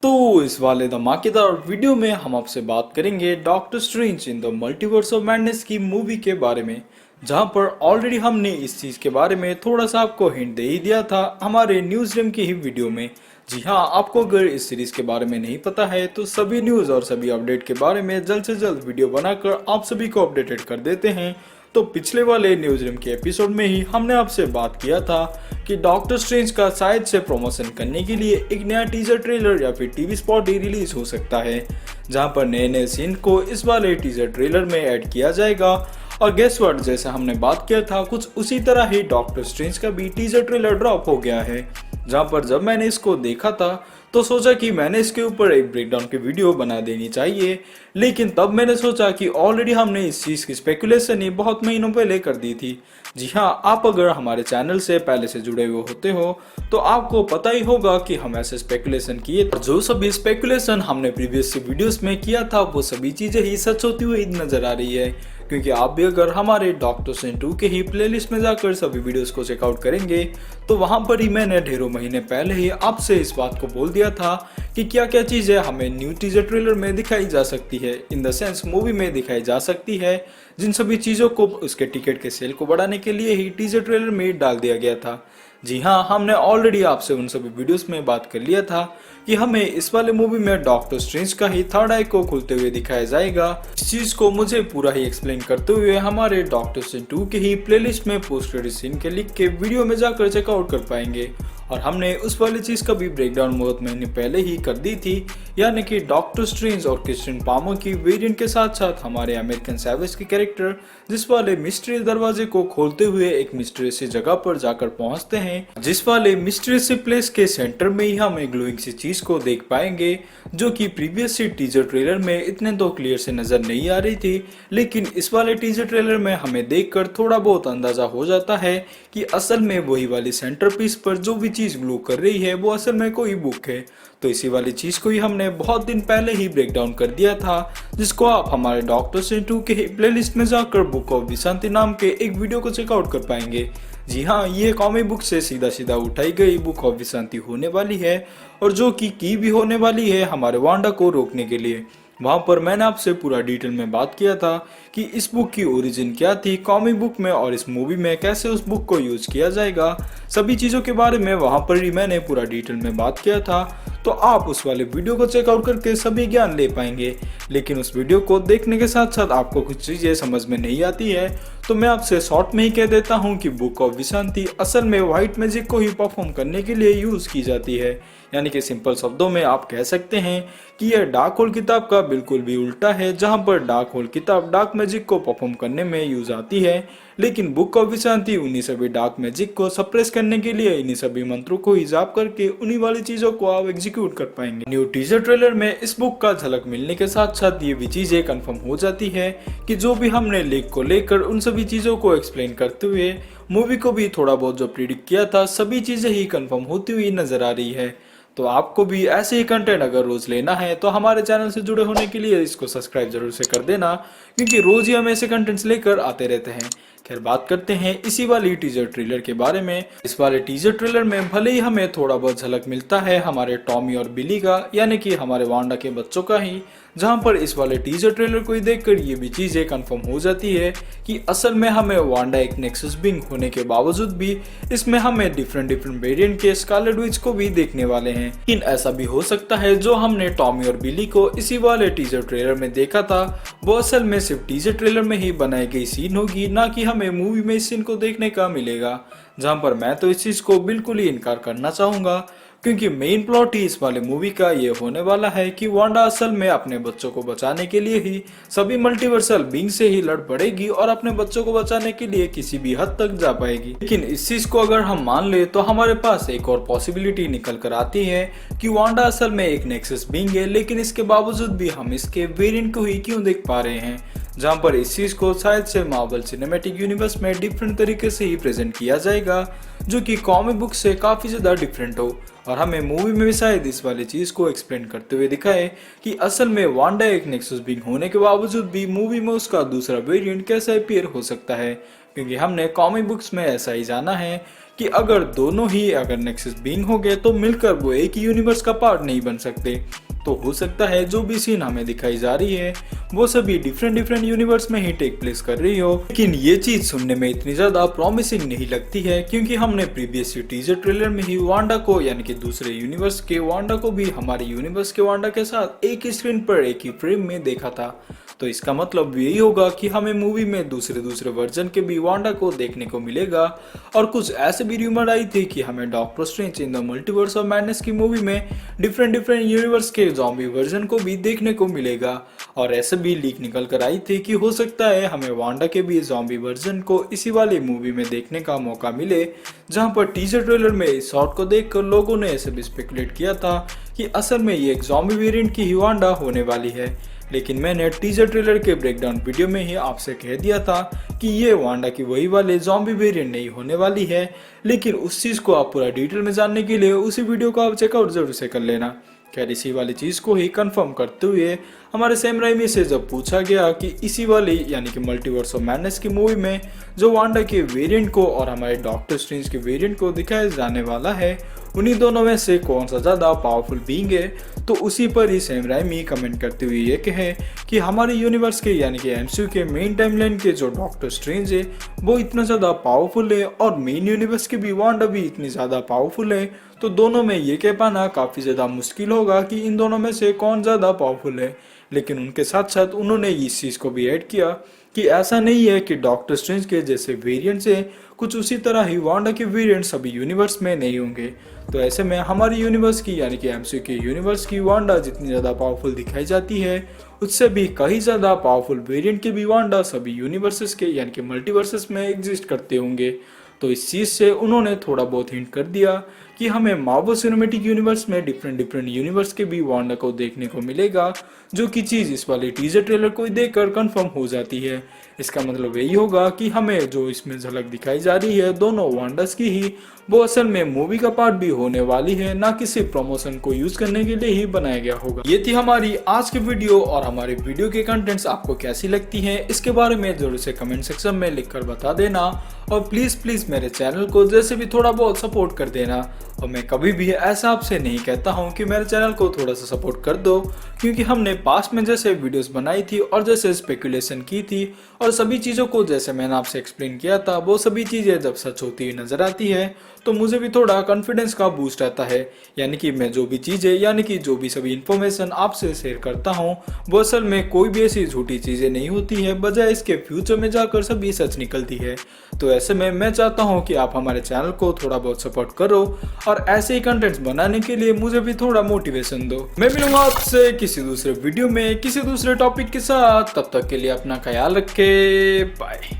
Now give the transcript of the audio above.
तो इस वाले धमाकेदार वीडियो में हम आपसे बात करेंगे doctor strange in the multiverse of madness की मूवी के बारे में, जहां पर ऑलरेडी हमने इस चीज के बारे में थोड़ा सा आपको हिंट दे ही दिया था हमारे न्यूज रूम की ही वीडियो में। जी हाँ, आपको अगर इस सीरीज के बारे में नहीं पता है तो सभी न्यूज और सभी अपडेट के बारे में जल्द से जल्द वीडियो बनाकर आप सभी को अपडेटेड कर देते हैं। तो पिछले वाले न्यूज रूम के एपिसोड में ही हमने आपसे बात किया था कि डॉक्टर स्ट्रेंज का शायद से प्रमोशन करने के लिए एक नया टीजर ट्रेलर या फिर टीवी स्पॉट ही रिलीज हो सकता है, जहां पर नए नए सीन को इस वाले टीजर ट्रेलर में ऐड किया जाएगा। और गेस व्हाट, जैसे हमने बात किया था कुछ उसी तरह ही डॉक्टर स्ट्रेंज का भी टीजर ट्रेलर ड्रॉप हो गया है, जहां पर जब मैंने इसको देखा था तो सोचा कि मैंने इसके ऊपर एक ब्रेकडाउन की वीडियो बना देनी चाहिए, लेकिन तब मैंने सोचा कि ऑलरेडी हमने इस चीज़ की स्पेकुलेशन ही बहुत महीनों पहले कर दी थी। जी हाँ, आप अगर हमारे चैनल से पहले से जुड़े हुए होते हो तो आपको पता ही होगा कि हम ऐसे स्पेकुलेशन किए, जो सभी स्पेकुलेशन हमने प्रीवियस वीडियोस में किया था वो सभी चीज़ें ही सच होती हुई नजर आ रही है। क्योंकि आप भी अगर हमारे डॉक्टर स्ट्रेंज 2 के ही प्लेलिस्ट में जाकर सभी वीडियोस को चेकआउट करेंगे तो वहां पर ही मैंने ढेरों महीने पहले ही आपसे इस बात को बोल दिया था कि क्या क्या चीज़ें हमें न्यू टीजर ट्रेलर में दिखाई जा सकती है, इन द सेंस मूवी में दिखाई जा सकती है, जिन सभी चीज़ों को उसके टिकट के सेल को बढ़ाने के लिए ही टीजर ट्रेलर में डाल दिया गया था। जी हाँ, हमने ऑलरेडी आपसे उन सभी वीडियोस में बात कर लिया था कि हमें इस वाले मूवी में डॉक्टर स्ट्रेंज का ही थर्ड आई को खुलते हुए दिखाया जाएगा। इस चीज को मुझे पूरा ही एक्सप्लेन करते हुए हमारे डॉक्टर स्ट्रेंज 2 के ही प्लेलिस्ट में पोस्ट क्रेडिट सीन के लिंक के वीडियो में जाकर चेकआउट कर पाएंगे। और हमने उस वाली चीज का भी ब्रेकडाउन बहुत महीने पहले ही कर दी थी, यानी कि डॉक्टर स्ट्रेंज और क्रिस्टियन पामर की वेरिएंट के साथ साथ हमारे अमेरिकन सैवेज के कैरेक्टर जिस वाले मिस्ट्री दरवाजे को खोलते हुए एक मिस्ट्री सी जगह पर जाकर पहुंचते हैं, जिस वाले मिस्ट्री सी प्लेस के सेंटर में ही हम एक ग्लोइंग सी चीज को देख पाएंगे, जो कि प्रीवियस से टीजर ट्रेलर में इतने तो क्लियर से नजर नहीं आ रही थी, लेकिन इस वाले टीजर ट्रेलर में हमें देखकर थोड़ा बहुत अंदाजा हो जाता है कि असल में वही वाली सेंटर पीस पर जो भी चीज ग्लो कर रही है वो असल में कोई बुक है। तो इसी वाली चीज को ही हमने बहुत दिन पहले ही ब्रेक डाउन कर दिया था, जिसको आप हमारे डॉक्टर स्ट्रेंज 2 के प्लेलिस्ट में जाकर बुक ऑफ विशांति नाम के एक वीडियो को चेकआउट कर पाएंगे। जी हाँ, ये कॉमिक बुक से सीधा सीधा उठाई गई बुक ऑफ विशांति होने वाली है, और जो कि की भी होने वाली है हमारे वांडा को रोकने के लिए। वहां पर मैंने आपसे पूरा डिटेल में बात किया था कि इस बुक की ओरिजिन क्या थी कॉमिक बुक में और इस मूवी में कैसे उस बुक को यूज किया जाएगा, सभी चीज़ों के बारे में वहां पर ही मैंने पूरा डिटेल में बात किया था। तो आप उस वाले वीडियो को चेकआउट करके सभी ज्ञान ले पाएंगे। लेकिन उस वीडियो को देखने के साथ साथ आपको कुछ चीज़ें समझ में नहीं आती है तो मैं आपसे शॉर्ट में ही कह देता हूँ कि बुक ऑफ विशांति असल में व्हाइट मैजिक को ही परफॉर्म करने के लिए यूज की जाती है, यानी कि सिंपल शब्दों में आप कह सकते हैं कि यह डार्क होल किताब का बिल्कुल भी उल्टा है, जहां पर डार्क होल किताब डार्क मैजिक को परफॉर्म करने में यूज आती है, लेकिन बुक ऑफ विशांति उन्हीं सभी डार्क मैजिक को सप्रेस करने के लिए इन्हीं सभी मंत्रों को ही जाप करके उन्हीं वाली चीजों को आप एग्जीक्यूट कर पाएंगे। न्यू टीजर ट्रेलर में इस बुक का झलक मिलने के साथ साथ ये भी चीजें कंफर्म हो जाती है कि जो भी हमने लीक को लेकर उन सभी चीजों को एक्सप्लेन करते हुए मूवी को भी थोड़ा बहुत जो प्रिडिक्ट किया था सभी चीजें ही कंफर्म होती हुई नजर आ रही है। तो आपको भी ऐसे ही कंटेंट अगर रोज लेना है तो हमारे चैनल से जुड़े होने के लिए इसको सब्सक्राइब जरूर से कर देना, क्योंकि रोज ही हम ऐसे कंटेंट्स लेकर आते रहते हैं। खैर, बात करते हैं इसी वाली टीजर ट्रेलर के बारे में। इस वाले टीजर ट्रेलर में भले ही हमें थोड़ा बहुत झलक मिलता है हमारे टॉमी और बिली का, यानी कि हमारे वांडा के बच्चों का ही, जहां पर इस वाले टीजर ट्रेलर को देखकर ये भी चीजें कंफर्म हो जाती है कि असल में हमें वांडा एक नेक्सस बीइंग होने के बावजूद भी इसमें हमें डिफरेंट वेरिएंट के स्कारलेट विच को भी देखने वाले हैं। लेकिन ऐसा भी हो सकता है जो हमने टॉमी और बिली को इसी वाले टीजर ट्रेलर में देखा था वो असल में सिर्फ टीजर ट्रेलर में ही बनाई गई सीन होगी, ना कि हमें मूवी में इस सीन को देखने का मिलेगा। जहां पर मैं तो इस चीज को बिल्कुल ही इनकार करना चाहूंगा, क्योंकि मेन प्लॉट ही इस वाले मूवी का ये होने वाला है कि वांडा असल में अपने बच्चों को बचाने के लिए ही सभी मल्टीवर्सल बीइंग से ही लड़ पड़ेगी और अपने बच्चों को बचाने के लिए किसी भी हद तक जा पाएगी। लेकिन इस चीज को अगर हम मान ले तो हमारे पास एक और पॉसिबिलिटी निकल कर आती है कि वांडा असल में एक नेक्सस बीइंग है, लेकिन इसके बावजूद भी हम इसके वेरिएंट को ही क्यों देख पा रहे हैं, जहां पर इस चीज को शायद से मार्वल सिनेमैटिक यूनिवर्स में डिफरेंट तरीके से ही प्रेजेंट किया जाएगा, जो कि कॉमिक बुक से काफी ज्यादा डिफरेंट हो, और हमें मूवी में भी शायद इस वाली चीज को एक्सप्लेन करते हुए दिखाए कि असल में वांडा एक नेक्सस बीइंग होने के बावजूद भी मूवी में उसका दूसरा वेरिएंट कैसे अपीयर हो सकता है। क्योंकि हमने कॉमिक बुक्स में ऐसा ही जाना है कि अगर दोनों ही अगर नेक्सस बीइंग हो गए तो मिलकर वो एक ही यूनिवर्स का पार्ट नहीं बन सकते। तो हो सकता है जो भी सीन हमें दिखाई जा रही है वो सभी डिफरेंट यूनिवर्स में ही टेक प्लेस कर रही हो। लेकिन ये चीज सुनने में इतनी ज्यादा प्रॉमिसिंग नहीं लगती है, क्योंकि हमने प्रीवियस टीजर ट्रेलर में ही वांडा को यानी कि दूसरे यूनिवर्स के वांडा को भी हमारे यूनिवर्स के वांडा के साथ एक ही स्क्रीन पर एक ही फ्रेम में देखा था। तो इसका मतलब यही होगा कि हमें मूवी में दूसरे वर्जन के भी वांडा को देखने को मिलेगा। और कुछ ऐसे भी रूमर आई थी कि हमें doctor strange in the multiverse of madness की मूवी में डिफरेंट यूनिवर्स के ज़ॉम्बी वर्जन को भी देखने को मिलेगा। और ऐसे भी लीक निकल कर आई थी कि हो सकता है हमें वांडा के भी ज़ॉम्बी वर्जन को इसी वाली मूवी में देखने का मौका मिले, जहां पर टीजर ट्रेलर में इस शॉट को देखकर लोगों ने ऐसे भी स्पेकुलेट किया था कि असल में ये एक ज़ॉम्बी वेरिएंट की ही वांडा होने वाली है। लेकिन मैंने टीजर ट्रेलर के ब्रेकडाउन वीडियो में ही आपसे कह दिया था कि ये वांडा की वही वाले ज़ॉम्बी वेरिएंट नहीं होने वाली है। लेकिन उस चीज़ को आप पूरा डिटेल में जानने के लिए उसी वीडियो को आप चेकआउट जरूर से कर लेना। खैर इसी वाली चीज़ को ही कंफर्म करते हुए हमारे सैम राइमी से जब पूछा गया कि इसी वाली यानी कि मल्टीवर्स ऑफ मैडनेस की मूवी में जो वांडा के वेरिएंट को और हमारे डॉक्टर स्ट्रेंज के वेरिएंट को दिखाया जाने वाला है उन्हीं दोनों में से कौन सा ज़्यादा पावरफुल बीइंग है, तो उसी पर ही सैम राइमी कमेंट करते हुए ये कहे कि हमारे यूनिवर्स के यानी कि एमसीयू के मेन टाइमलाइन के जो डॉक्टर स्ट्रेंज है वो इतना ज़्यादा पावरफुल है और मेन यूनिवर्स की भी वांडा भी इतनी ज़्यादा पावरफुल है। तो दोनों में ये कह पाना काफ़ी ज़्यादा मुश्किल होगा कि इन दोनों में से कौन ज़्यादा पावरफुल है। लेकिन उनके साथ साथ उन्होंने इस चीज़ को भी ऐड किया कि ऐसा नहीं है कि डॉक्टर स्ट्रेंज के जैसे वेरिएंट्स है कुछ उसी तरह ही वांडा के वेरिएंट सभी यूनिवर्स में नहीं होंगे। तो ऐसे में हमारी यूनिवर्स की यानी कि एमसीयू के यूनिवर्स की वांडा जितनी ज़्यादा पावरफुल दिखाई जाती है उससे भी कहीं ज़्यादा पावरफुल वेरिएंट के भी वांडा सभी यूनिवर्सेस के यानी कि मल्टीवर्सेस में एग्जिस्ट करते होंगे। तो इस चीज़ से उन्होंने थोड़ा बहुत हिंट कर दिया कि हमें मार्वल सिनेमैटिक यूनिवर्स में डिफरेंट यूनिवर्स के भी वांडा को देखने को मिलेगा, जो कि चीज़ इस वाले टीजर ट्रेलर को देखकर कंफर्म हो जाती है। इसका मतलब यही होगा कि हमें जो इसमें झलक दिखाई जा रही है दोनों वांडास की ही वो असल में मूवी का पार्ट भी होने वाली है, ना कि सिर्फ प्रमोशन को यूज करने के लिए ही बनाया गया होगा। ये थी हमारी आज की वीडियो और हमारे वीडियो के कंटेंट्स आपको कैसी लगती हैं इसके बारे में जरूर से कमेंट सेक्शन में लिखकर बता देना। और प्लीज मेरे चैनल को जैसे भी थोड़ा बहुत सपोर्ट कर देना। और मैं कभी भी ऐसा आपसे नहीं कहता हूँ कि मेरे चैनल को थोड़ा सा सपोर्ट कर दो, क्योंकि हमने पास्ट में जैसे वीडियोस बनाई थी और जैसे स्पेकुलेशन की थी और सभी चीज़ों को जैसे मैंने आपसे एक्सप्लेन किया था वो सभी चीज़ें जब सच होती हुई नजर आती है तो मुझे भी थोड़ा कॉन्फिडेंस का बूस्ट आता है। यानी कि मैं जो भी चीज़ें यानी कि जो भी सभी इन्फॉर्मेशन आपसे शेयर करता हूँ वो असल में कोई भी ऐसी झूठी चीज़ें नहीं होती है, बजाय इसके फ्यूचर में जाकर सभी सच निकलती है। तो ऐसे में मैं चाहता हूँ कि आप हमारे चैनल को थोड़ा बहुत सपोर्ट करो और ऐसे ही कंटेंट्स बनाने के लिए मुझे भी थोड़ा मोटिवेशन दो। मैं मिलूंगा आपसे किसी दूसरे वीडियो में किसी दूसरे टॉपिक के साथ, तब तक के लिए अपना ख्याल रखें, बाय।